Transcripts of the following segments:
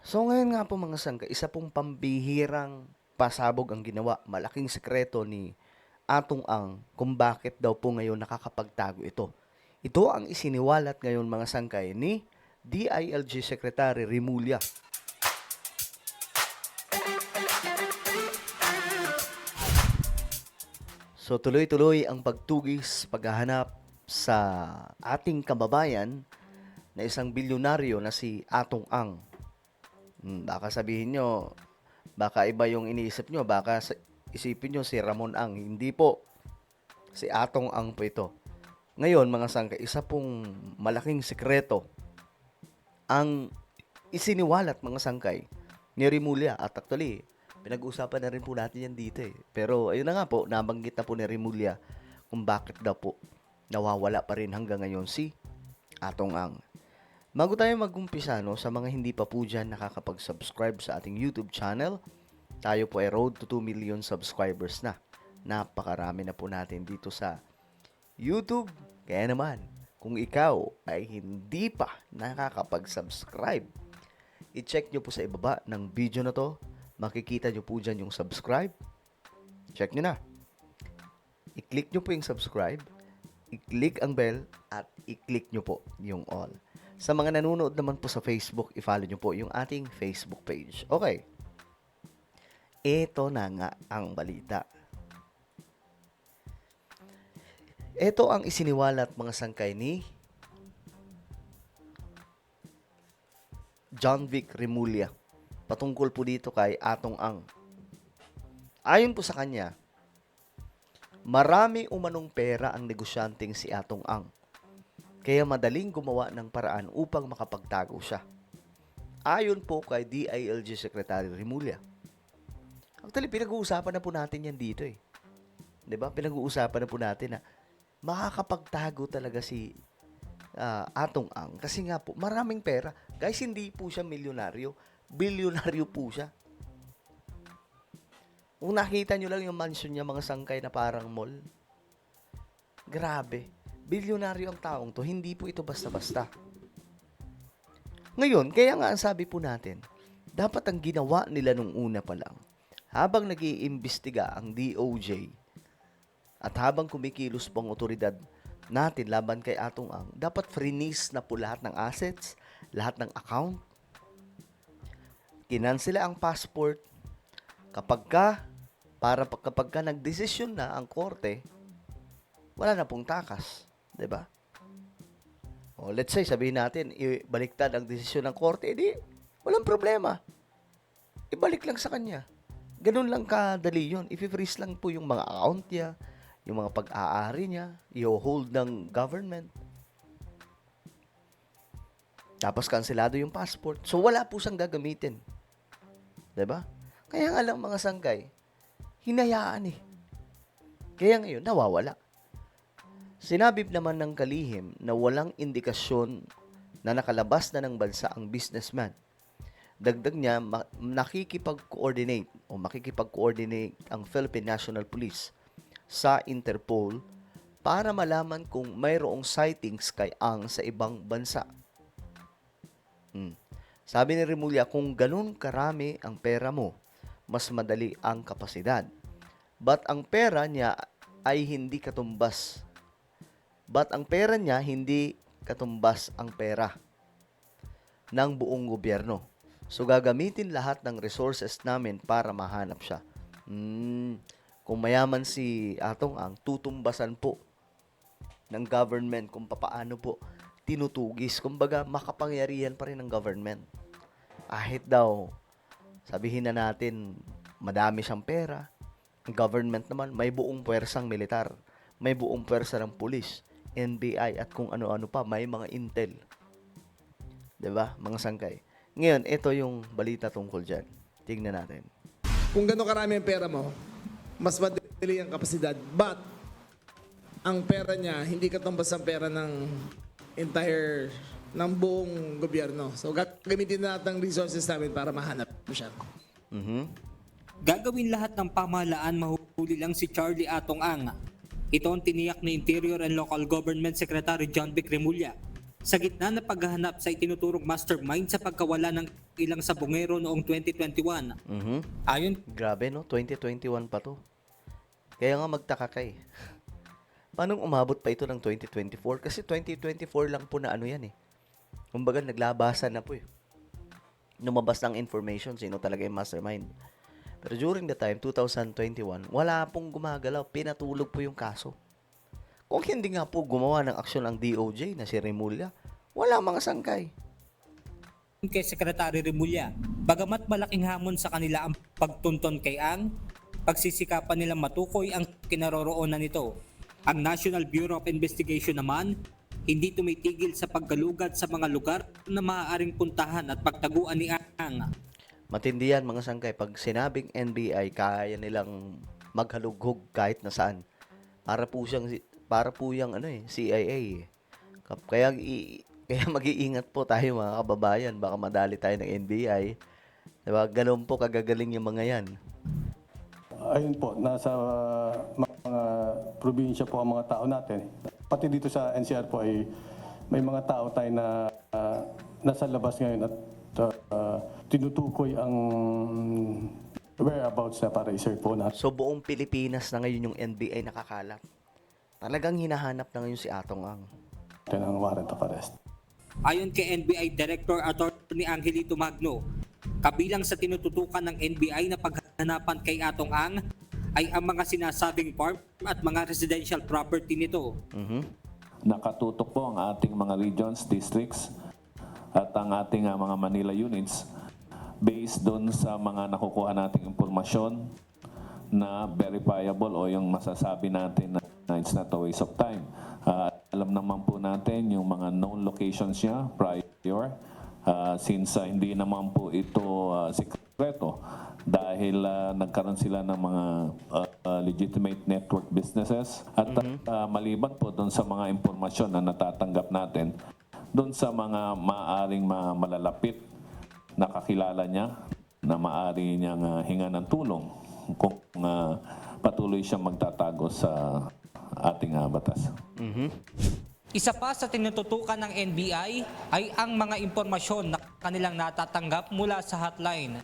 So ngayon nga po mga sangka, isa pong pambihirang pasabog ang ginawa. Malaking sekreto ni Atong Ang kung bakit daw po ngayon nakakapagtago ito. Ito ang isiniwalat ngayon mga sangkay ni DILG Secretary Remulla. So tuloy-tuloy ang pagtugis, paghahanap sa ating kababayan na isang bilyonaryo na si Atong Ang. Baka sabihin nyo, baka iba yung iniisip nyo, baka isipin nyo si Ramon Ang. Hindi po, si Atong Ang po ito. Ngayon mga sangka, isa pong malaking sekreto ang isiniwalat mga sangkay ni Remulla. At actually, pinag-uusapan na rin po natin yan dito eh. Pero ayun na nga po, nabanggit na po ni Remulla kung bakit daw po nawawala pa rin hanggang ngayon si Atong Ang. Bago tayo mag-umpisa, no, sa mga hindi pa po dyan nakakapag-subscribe sa ating YouTube channel, tayo po ay road to 2 million subscribers na. Napakarami na po natin dito sa YouTube. Kaya naman, kung ikaw ay hindi pa nakakapag-subscribe, i-check nyo po sa ibaba ng video na to. Makikita nyo po dyan yung subscribe. Check nyo na. I-click nyo po yung subscribe, i-click ang bell, at i-click nyo po yung all. Sa mga nanonood naman po sa Facebook, i-follow nyo po yung ating Facebook page. Okay. Ito na nga ang balita. Ito ang isiniwalat mga sangkay ni John Vic Remulla patungkol po dito kay Atong Ang. Ayon po sa kanya, marami umanong pera ang negosyanteng si Atong Ang. Kaya madaling gumawa ng paraan upang makapagtago siya. Ayon po kay DILG Secretary Remulla. Actually, pinag-uusapan na po natin yan dito eh. 'Di ba? Pinag-uusapan na po natin na makakapagtago talaga si Atong Ang. Kasi nga po, maraming pera. Guys, hindi po siya milyonaryo. Bilyonaryo po siya. Kung nakita nyo lang yung mansion niya, mga sangkay na parang mall. Grabe. Bilyonaryo ang taong to. Hindi po ito basta-basta. Ngayon, kaya nga ang sabi po natin, dapat ang ginawa nila nung una pa lang, habang nag-iimbestiga ang DOJ, at habang kumikilos po ang otoridad natin laban kay Atong Ang, dapat freeze na po lahat ng assets, lahat ng account. Kinansela ang passport. Kapag ka nagdesisyon na ang korte, wala na pong takas. 'Di ba? O let's say, sabihin natin, ibaliktad ang desisyon ng korte, edi walang problema. Ibalik lang sa kanya. Ganun lang kadali yun. I-freeze lang po yung mga account niya, yung mga pag-aari niya, i-hold ng government. Tapos kanselado yung passport. So wala po siyang gagamitin. 'Di ba? Kaya nga lang mga sangkay, hinayaan eh. Kaya ngayon, nawawala. Sinabi naman ng kalihim na walang indikasyon na nakalabas na ng bansa ang businessman. Dagdag niya, makikipag-coordinate ang Philippine National Police sa Interpol para malaman kung mayroong sightings kay Ang sa ibang bansa. Sabi ni Remulla, kung ganun karami ang pera mo, mas madali ang kapasidad. But ang pera niya hindi katumbas ang pera ng buong gobyerno. So gagamitin lahat ng resources namin para mahanap siya. Kung mayaman si Atong Ang, tutumbasan po ng government kung papaano po tinutugis. Kumbaga, makapangyarihan pa rin ng government. Kahit daw, sabihin na natin, madami siyang pera. Ang government naman, may buong pwersang militar. May buong pwersa ng pulis, NBI, at kung ano-ano pa. May mga intel. 'Di ba, mga sangkay? Ngayon, ito yung balita tungkol dyan. Tingnan natin. Kung gano'n karami ang pera mo, mas madali ang kapasidad. But, ang pera niya, hindi katumbas ang pera ng buong gobyerno. So, gagamitin natin ang resources namin para mahanap mo siya. Gagawin lahat ng pamahalaan mahuli lang si Charlie Atong Ang. Ito ang tiniyak ni Interior and Local Government Secretary John Vic Remulla sa gitna ng paghahanap sa itinuturong mastermind sa pagkawala ng ilang sabongero noong 2021. Ayon Grabe, no? 2021 pa to. Kaya nga magtaka ka eh. Paano umabot pa ito ng 2024? Kasi 2024 lang po na ano yan eh. Kumbaga, naglabasan na po eh. Lumabas ng information sino talaga yung mastermind. Pero during the time, 2021, wala pong gumagalaw. Pinatulog po yung kaso. Kung hindi nga po gumawa ng aksyon ang DOJ na si Remulla, wala mga sangkay. kay Secretary Remulla, bagamat malaking hamon sa kanila ang pagtunton kay Ang, pagsisikapan nilang matukoy ang kinaroroonan nito. Ang National Bureau of Investigation naman, hindi tumitigil sa paggalugad sa mga lugar na maaaring puntahan at pagtaguan ni Ang. Matindi yan mga sangkay. Pag sinabing NBI, kaya nilang maghalughog kahit na saan. Para po yung CIA eh. Kaya mag-iingat po tayo mga kababayan. Baka madali tayo ng NBI. Diba? Ganun po kagagaling yung mga yan. Ayun po, nasa mga probinsya po ang mga tao natin. Pati dito sa NCR po ay may mga tao tayo na nasa labas ngayon at tinutukoy ang whereabouts na para i-serve po natin. So buong Pilipinas na ngayon yung NBI nakakalat. Talagang hinahanap na ngayon si Atong Ang. Ang warrant of arrest. Ayon kay NBI Director Attorney Angelito Magno, kabilang sa tinututukan ng NBI na paghanapan kay Atong Ang ay ang mga sinasabing farm at mga residential property nito. Nakatutok po ang ating mga regions, districts at ang ating mga Manila units based doon sa mga nakukuha nating impormasyon na verifiable o yung masasabi natin na it's not a waste of time. Alam naman po natin yung mga known locations niya prior since hindi naman po ito sekreto dahil nagkaroon sila ng mga legitimate network businesses at maliban po doon sa mga impormasyon na natatanggap natin doon sa mga maaring malalapit na kakilala niya na maari niyang hinga ng tulong kung patuloy siyang magtatago sa ating batas. Isa pa sa tinututukan ng NBI ay ang mga impormasyon na kanilang natatanggap mula sa hotline.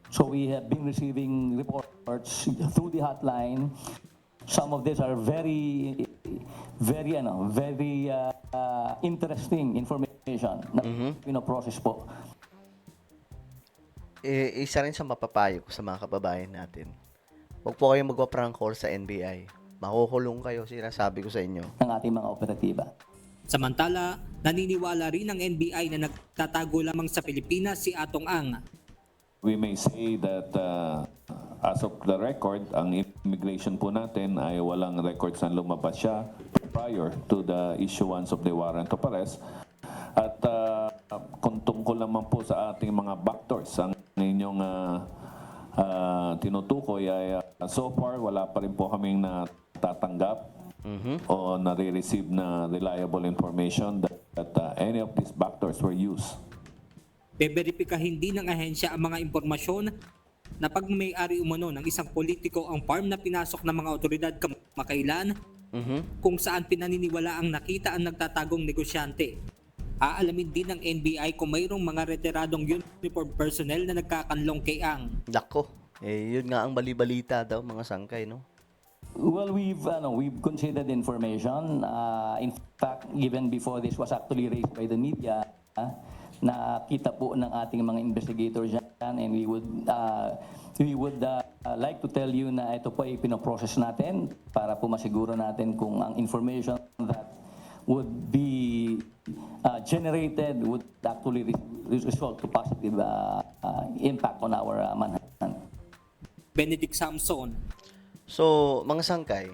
So we have been receiving reports through the hotline. Some of these are very interesting information na pinoprocess po. Isa rin sa mapapayo ko sa mga kababayan natin. Huwag po kayong magpa-prank call sa NBI. Makukulong kayo, sinasabi ko sa inyo. Ng ating mga operatiba. Samantala, naniniwala rin ng NBI na nagtatago lamang sa Pilipinas si Atong Ang. We may say that as of the record, ang immigration po natin ay walang records na lumabas siya prior to the issuance of the warrant of arrest. At kung tungkol naman po sa ating mga backdoors, ang inyong tinutukoy ay so far wala pa rin po kaming natatanggap o nare-receive na reliable information that any of these backdoors were used. Beberipikahin din ng ahensya ang mga impormasyon na pagmamay-ari umano ng isang politiko ang farm na pinasok ng mga otoridad kamakailan kung saan pinaniniwala ang nakita ang nagtatagong negosyante. Aalamin din ng NBI kung mayroong mga retiradong uniform personnel na nagkakanlong kay Ang. Dako, yun nga ang balibalita daw mga sangkay, no? Well, we've considered information. In fact, even before this was actually raised by the media, nakita po ng ating mga investigators yan, and we would like to tell you na ito po ay pinoprocess natin para po masiguro natin kung ang information that would be generated would actually result to positive impact on our Manhattan. Benedict Samson. So, mga sangkay,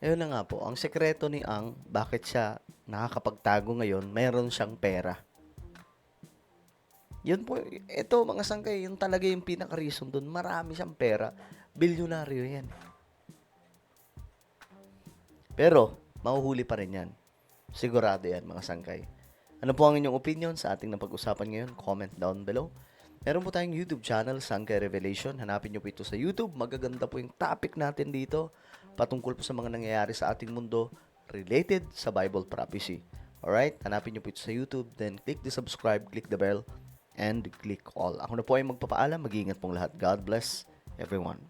ayun na nga po, ang sekreto ni Ang, bakit siya nakakapagtago ngayon, mayroon siyang pera. Yun po, ito mga sangkay, yun talaga yung pinaka-reason dun. Marami siyang pera. Bilyonaryo yan. Pero, mahuhuli pa rin yan. Sigurado yan mga sangkay. Ano po ang inyong opinion sa ating napag-usapan ngayon? Comment down below. Meron po tayong YouTube channel, Sangkay Revelation. Hanapin nyo po ito sa YouTube. Magaganda po yung topic natin dito. Patungkol po sa mga nangyayari sa ating mundo related sa Bible prophecy. Alright? Hanapin nyo po ito sa YouTube. Then, click the subscribe, click the bell, and click all. Ako na po ay magpapaalam. Mag-iingat pong lahat. God bless everyone.